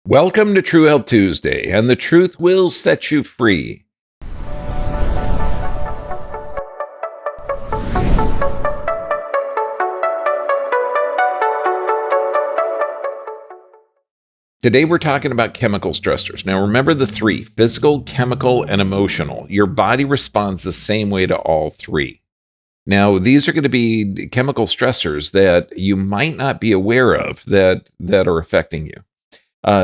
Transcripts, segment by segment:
Welcome to True Health Tuesday, and the truth will set you free. Today we're talking about chemical stressors. Now remember the three: physical, chemical, and emotional. Your body responds the same way to all three. Now, these are going to be chemical stressors that you might not be aware of that are affecting you,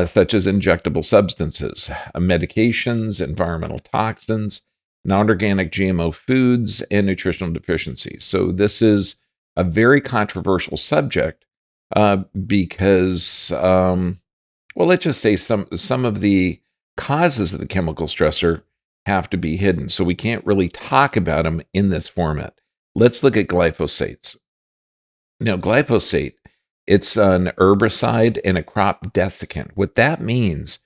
such as injectable substances, medications, environmental toxins, non-organic GMO foods, and nutritional deficiencies. So this is a very controversial subject because, well, let's just say some of the causes of the chemical stressor have to be hidden, so we can't really talk about them in this format. Let's look at glyphosates. Now, glyphosate, it's an herbicide and a crop desiccant. What that means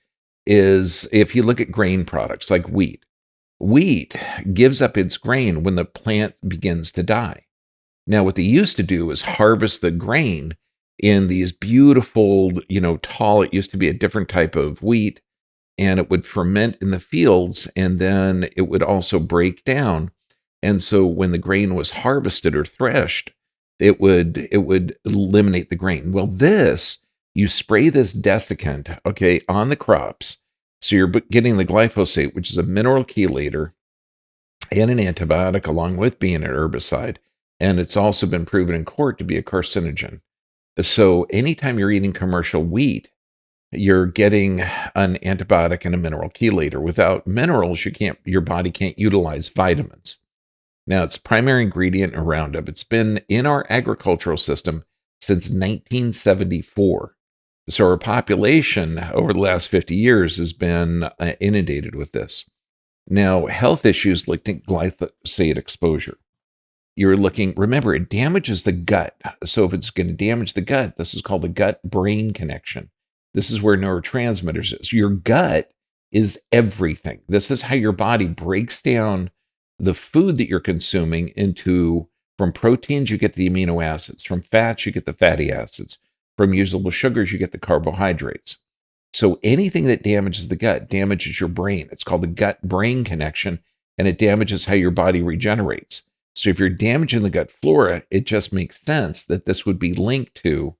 is if you look at grain products like wheat gives up its grain when the plant begins to die. Now, what they used to do is harvest the grain in these beautiful, tall, it used to be a different type of wheat, and it would ferment in the fields, and then it would also break down. And so when the grain was harvested or threshed, it would eliminate the grain. Well, you spray this desiccant, okay, on the crops. So you're getting the glyphosate, which is a mineral chelator and an antibiotic, along with being an herbicide. And it's also been proven in court to be a carcinogen. So anytime you're eating commercial wheat, you're getting an antibiotic and a mineral chelator. Without minerals, your body can't utilize vitamins. Now, its primary ingredient in Roundup. It's been in our agricultural system since 1974. So our population over the last 50 years has been inundated with this. Now, health issues linked to glyphosate exposure. Remember, it damages the gut. So if it's going to damage the gut, this is called the gut-brain connection. This is where neurotransmitters is. Your gut is everything. This is how your body breaks down the food that you're consuming from proteins, you get the amino acids. From fats, you get the fatty acids. From usable sugars, you get the carbohydrates. So anything that damages the gut damages your brain. It's called the gut-brain connection, and it damages how your body regenerates. So if you're damaging the gut flora, it just makes sense that this would be linked to,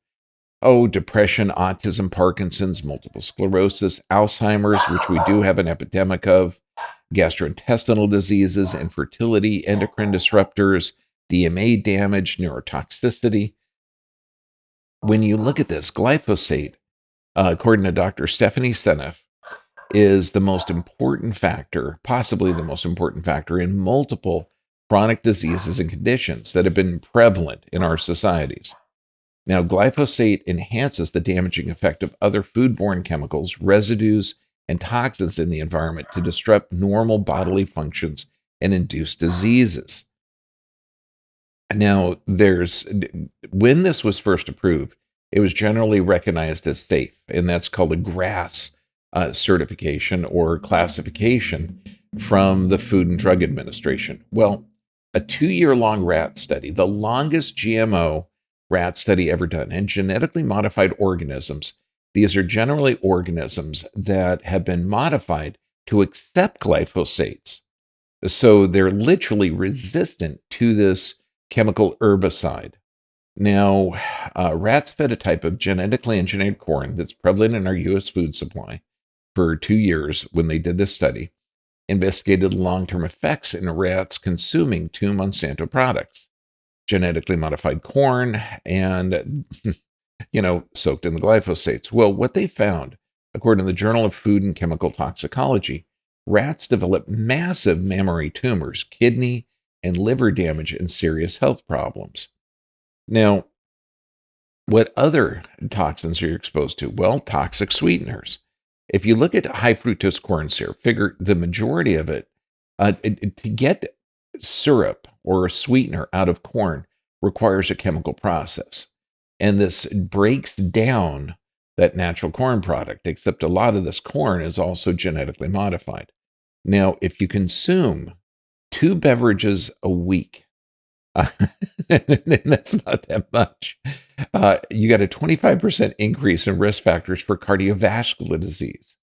depression, autism, Parkinson's, multiple sclerosis, Alzheimer's, which we do have an epidemic of, gastrointestinal diseases, infertility, endocrine disruptors, DMA damage, neurotoxicity. When you look at this, glyphosate, according to Dr. Stephanie Seneff, is the most important factor, possibly the most important factor in multiple chronic diseases and conditions that have been prevalent in our societies. Now, glyphosate enhances the damaging effect of other foodborne chemicals, residues, and toxins in the environment to disrupt normal bodily functions and induce diseases. Now, when this was first approved, it was generally recognized as safe, and that's called a GRAS certification or classification from the Food and Drug Administration. Well, a 2-year-long rat study, the longest GMO rat study ever done, and genetically modified organisms. These are generally organisms that have been modified to accept glyphosates. So they're literally resistant to this chemical herbicide. Now, rats fed a type of genetically engineered corn that's prevalent in our U.S. food supply for 2 years when they did this study, investigated long-term effects in rats consuming 2 Monsanto products, genetically modified corn, and soaked in the glyphosates. Well, what they found, according to the Journal of Food and Chemical Toxicology, rats develop massive mammary tumors, kidney and liver damage, and serious health problems. Now, what other toxins are you exposed to? Well, toxic sweeteners. If you look at high fructose corn syrup, figure the majority of it, to get syrup or a sweetener out of corn requires a chemical process. And this breaks down that natural corn product, except a lot of this corn is also genetically modified. Now, if you consume 2 beverages a week Uh, and that's not that much. You got a 25% increase in risk factors for cardiovascular disease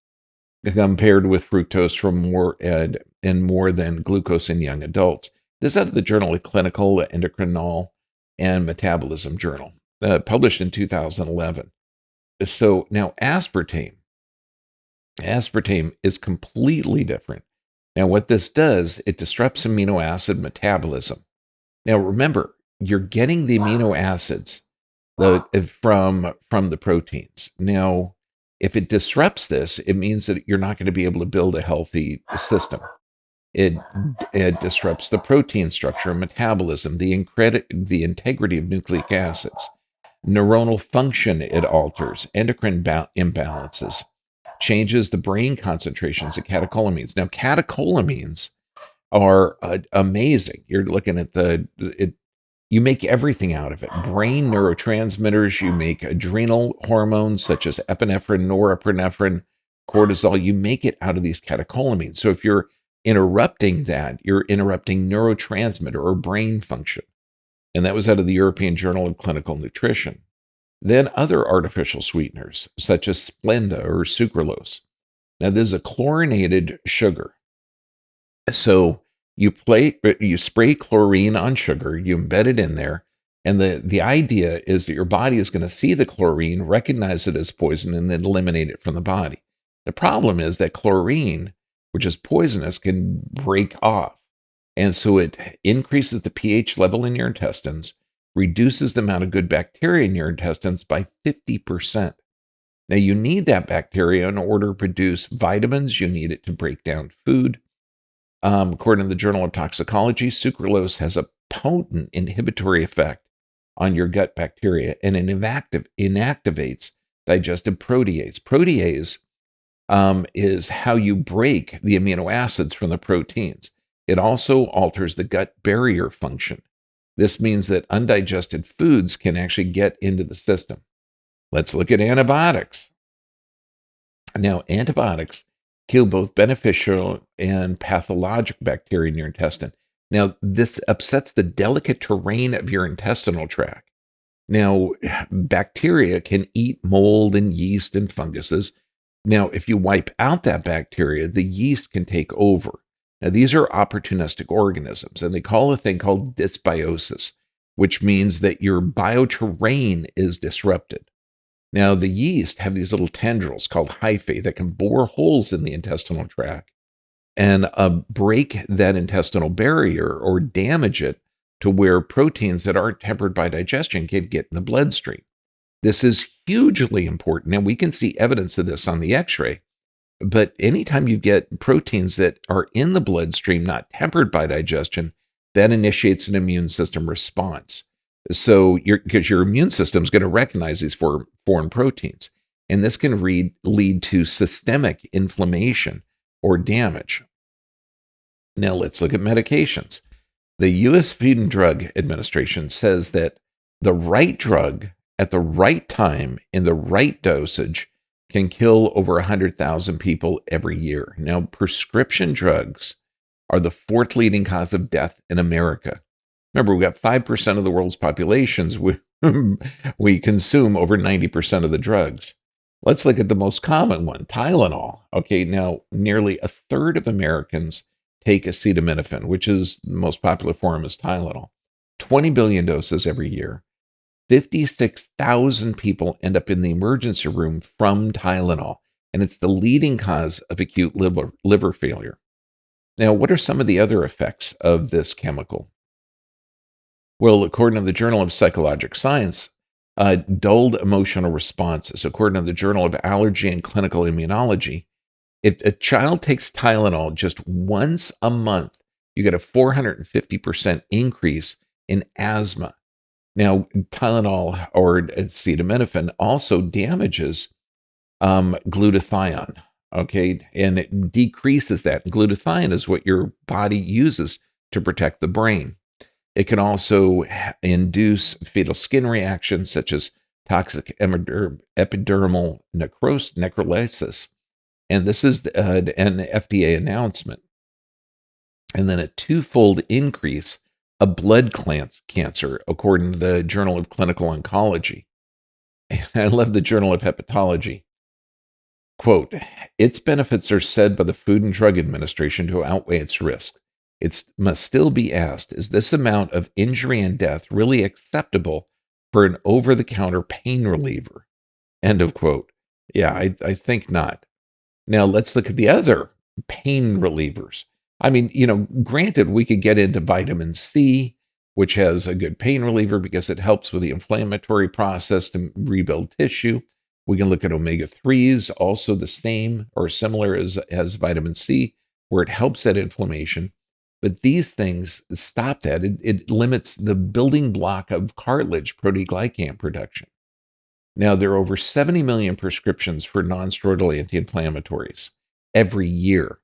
compared with fructose from more than glucose in young adults. This is out of the Journal of Clinical Endocrinology and Metabolism Journal, published in 2011. So now aspartame is completely different. Now, what this does, it disrupts amino acid metabolism. Now, remember, you're getting the amino acids from the proteins. Now, if it disrupts this, it means that you're not going to be able to build a healthy system. It, it disrupts the protein structure and metabolism, the integrity of nucleic acids, neuronal function. It alters endocrine imbalances, changes the brain concentrations of catecholamines. Now, catecholamines are amazing. You're looking at you make everything out of it. Brain neurotransmitters, you make adrenal hormones such as epinephrine, norepinephrine, cortisol. You make it out of these catecholamines. So if you're interrupting that, you're interrupting neurotransmitter or brain function. And that was out of the European Journal of Clinical Nutrition. Then other artificial sweeteners, such as Splenda or sucralose. Now, this is a chlorinated sugar. So you spray chlorine on sugar, you embed it in there, and the idea is that your body is going to see the chlorine, recognize it as poison, and then eliminate it from the body. The problem is that chlorine, which is poisonous, can break off. And so it increases the pH level in your intestines, reduces the amount of good bacteria in your intestines by 50%. Now, you need that bacteria in order to produce vitamins. You need it to break down food. According to the Journal of Toxicology, sucralose has a potent inhibitory effect on your gut bacteria, and it inactivates digestive protease. Protease is how you break the amino acids from the proteins. It also alters the gut barrier function. This means that undigested foods can actually get into the system. Let's look at antibiotics. Now, antibiotics kill both beneficial and pathologic bacteria in your intestine. Now, this upsets the delicate terrain of your intestinal tract. Now, bacteria can eat mold and yeast and funguses. Now, if you wipe out that bacteria, the yeast can take over. Now, these are opportunistic organisms, and they call a thing called dysbiosis, which means that your bioterrain is disrupted. Now, the yeast have these little tendrils called hyphae that can bore holes in the intestinal tract and break that intestinal barrier or damage it to where proteins that aren't tempered by digestion can get in the bloodstream. This is hugely important, and we can see evidence of this on the x-ray. But anytime you get proteins that are in the bloodstream not tempered by digestion, that initiates an immune system response. So because your immune system is going to recognize these foreign proteins, and this can lead to systemic inflammation or damage. Now let's look at medications. The U.S. Food and Drug Administration says that the right drug at the right time in the right dosage can kill over 100,000 people every year. Now, prescription drugs are the fourth leading cause of death in America. Remember, we've got 5% of the world's populations. We consume over 90% of the drugs. Let's look at the most common one, Tylenol. Okay, now nearly a third of Americans take acetaminophen, which is the most popular form is Tylenol. 20 billion doses every year. 56,000 people end up in the emergency room from Tylenol, and it's the leading cause of acute liver failure. Now, what are some of the other effects of this chemical? Well, according to the Journal of Psychological Science, dulled emotional responses. According to the Journal of Allergy and Clinical Immunology, if a child takes Tylenol just once a month, you get a 450% increase in asthma. Now, Tylenol or acetaminophen also damages glutathione, okay, and it decreases that. Glutathione is what your body uses to protect the brain. It can also induce fatal skin reactions such as toxic epidermal necrolysis. And this is an FDA announcement. And then a twofold increase a blood cancer, according to the Journal of Clinical Oncology. And I love the Journal of Hepatology. Quote, its benefits are said by the Food and Drug Administration to outweigh its risk. It must still be asked, is this amount of injury and death really acceptable for an over-the-counter pain reliever? End of quote. Yeah, I think not. Now let's look at the other pain relievers. I mean, granted, we could get into vitamin C, which has a good pain reliever because it helps with the inflammatory process to rebuild tissue. We can look at omega-3s, also the same or similar as vitamin C, where it helps that inflammation. But these things stop that. It limits the building block of cartilage proteoglycan production. Now, there are over 70 million prescriptions for nonsteroidal anti-inflammatories every year.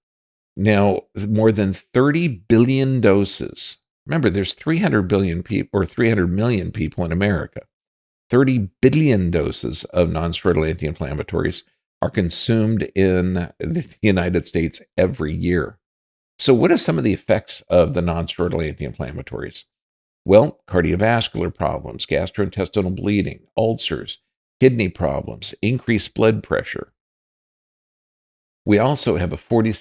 Now, more than 30 billion doses. Remember, there's 300 billion people or 300 million people in America. 30 billion doses of nonsteroidal anti-inflammatories are consumed in the United States every year. So what are some of the effects of the nonsteroidal anti-inflammatories? Well, cardiovascular problems, gastrointestinal bleeding, ulcers, kidney problems, increased blood pressure. We also have a 40 to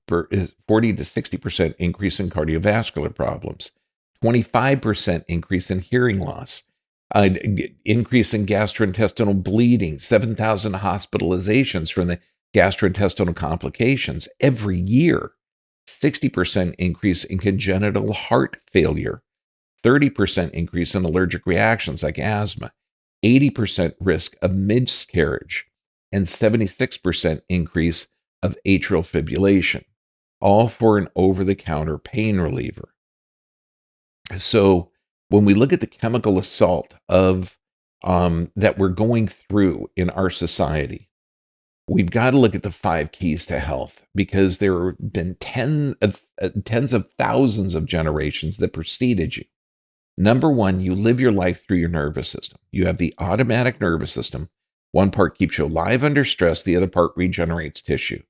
60% increase in cardiovascular problems, 25% increase in hearing loss, increase in gastrointestinal bleeding, 7,000 hospitalizations from the gastrointestinal complications every year, 60% increase in congenital heart failure, 30% increase in allergic reactions like asthma, 80% risk of miscarriage, and 76% increase of atrial fibrillation, all for an over-the-counter pain reliever. So when we look at the chemical assault of that we're going through in our society, we've got to look at the 5 keys to health, because there have been tens of thousands of generations that preceded you. Number 1, you live your life through your nervous system. You have the automatic nervous system. One part keeps you alive under stress. The other part regenerates tissue.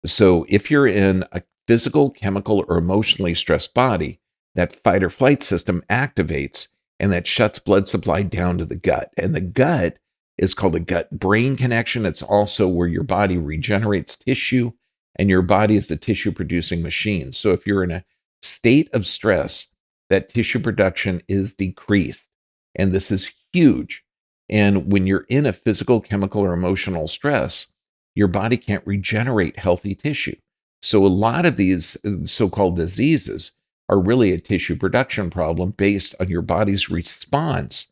So if you're in a physical, chemical, or emotionally stressed body, that fight or flight system activates, and that shuts blood supply down to the gut. And the gut is called the gut-brain connection. It's also where your body regenerates tissue, and your body is the tissue-producing machine. So if you're in a state of stress, that tissue production is decreased. And this is huge. And when you're in a physical, chemical, or emotional stress, your body can't regenerate healthy tissue. So a lot of these so-called diseases are really a tissue production problem based on your body's response,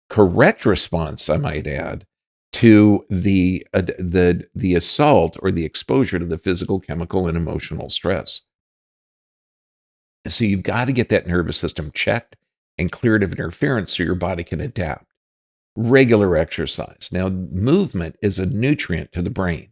correct response, I might add, to the assault or the exposure to the physical, chemical, and emotional stress. So you've got to get that nervous system checked and cleared of interference so your body can adapt. Regular exercise. Now, movement is a nutrient to the brain.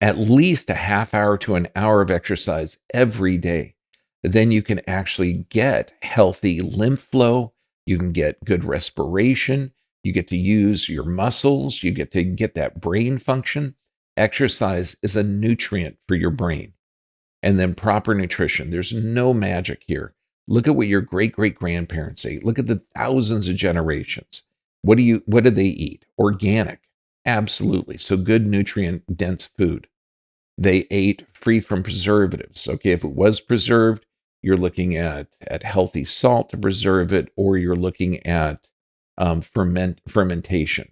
At least a half hour to an hour of exercise every day. Then you can actually get healthy lymph flow. You can get good respiration. You get to use your muscles. You get to get that brain function. Exercise is a nutrient for your brain. And then proper nutrition. There's no magic here. Look at what your great-great-grandparents ate. Look at the thousands of generations. What did they eat? Organic. Absolutely. So good nutrient-dense food. They ate free from preservatives. Okay, if it was preserved, you're looking at healthy salt to preserve it, or you're looking at fermentation.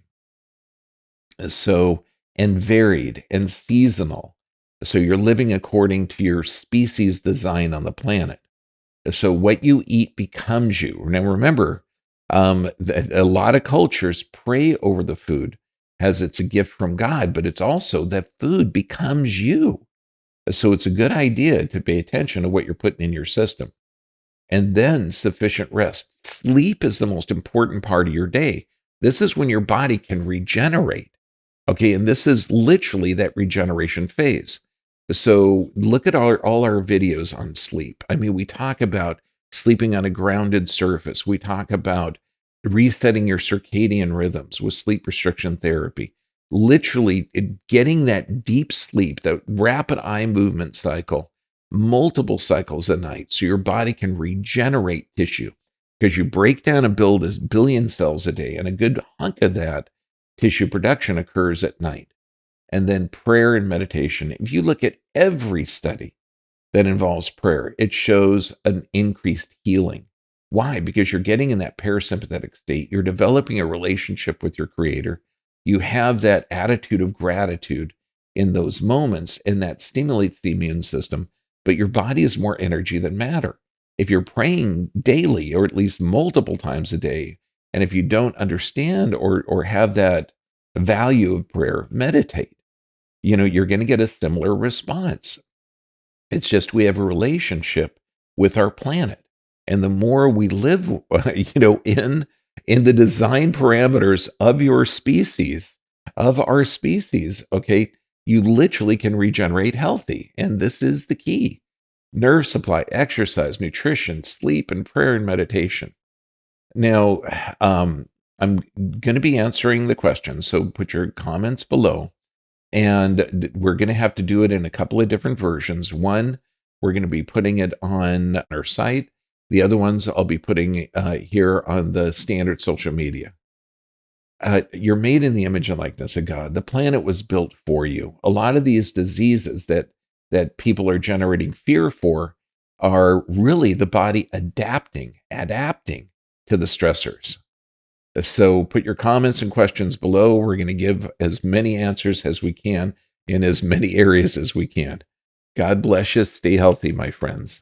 So, and varied and seasonal. So you're living according to your species design on the planet. So what you eat becomes you. Now remember, a lot of cultures pray over the food as it's a gift from God, but it's also that food becomes you. So it's a good idea to pay attention to what you're putting in your system. And then sufficient rest. Sleep is the most important part of your day. This is when your body can regenerate. Okay, and this is literally that regeneration phase. So look at all our videos on sleep. I mean, we talk about sleeping on a grounded surface. We talk about resetting your circadian rhythms with sleep restriction therapy. Literally getting that deep sleep, that rapid eye movement cycle, multiple cycles a night so your body can regenerate tissue, because you break down and build a billion cells a day, and a good hunk of that tissue production occurs at night. And then prayer and meditation. If you look at every study that involves prayer, it shows an increased healing. Why? Because you're getting in that parasympathetic state. You're developing a relationship with your creator. You have that attitude of gratitude in those moments, and that stimulates the immune system. But your body is more energy than matter. If you're praying daily, or at least multiple times a day, and if you don't understand or have that value of prayer, meditate. You're going to get a similar response. It's just we have a relationship with our planet. And the more we live, in the design parameters of your species, of our species, okay, you literally can regenerate healthy. And this is the key. Nerve supply, exercise, nutrition, sleep, and prayer and meditation. Now, I'm going to be answering the questions, so put your comments below. And we're going to have to do it in a couple of different versions. One, we're going to be putting it on our site. The other ones I'll be putting here on the standard social media. You're made in the image and likeness of God. The planet was built for you. A lot of these diseases that people are generating fear for are really the body adapting to the stressors. So put your comments and questions below. We're going to give as many answers as we can in as many areas as we can. God bless you. Stay healthy, my friends.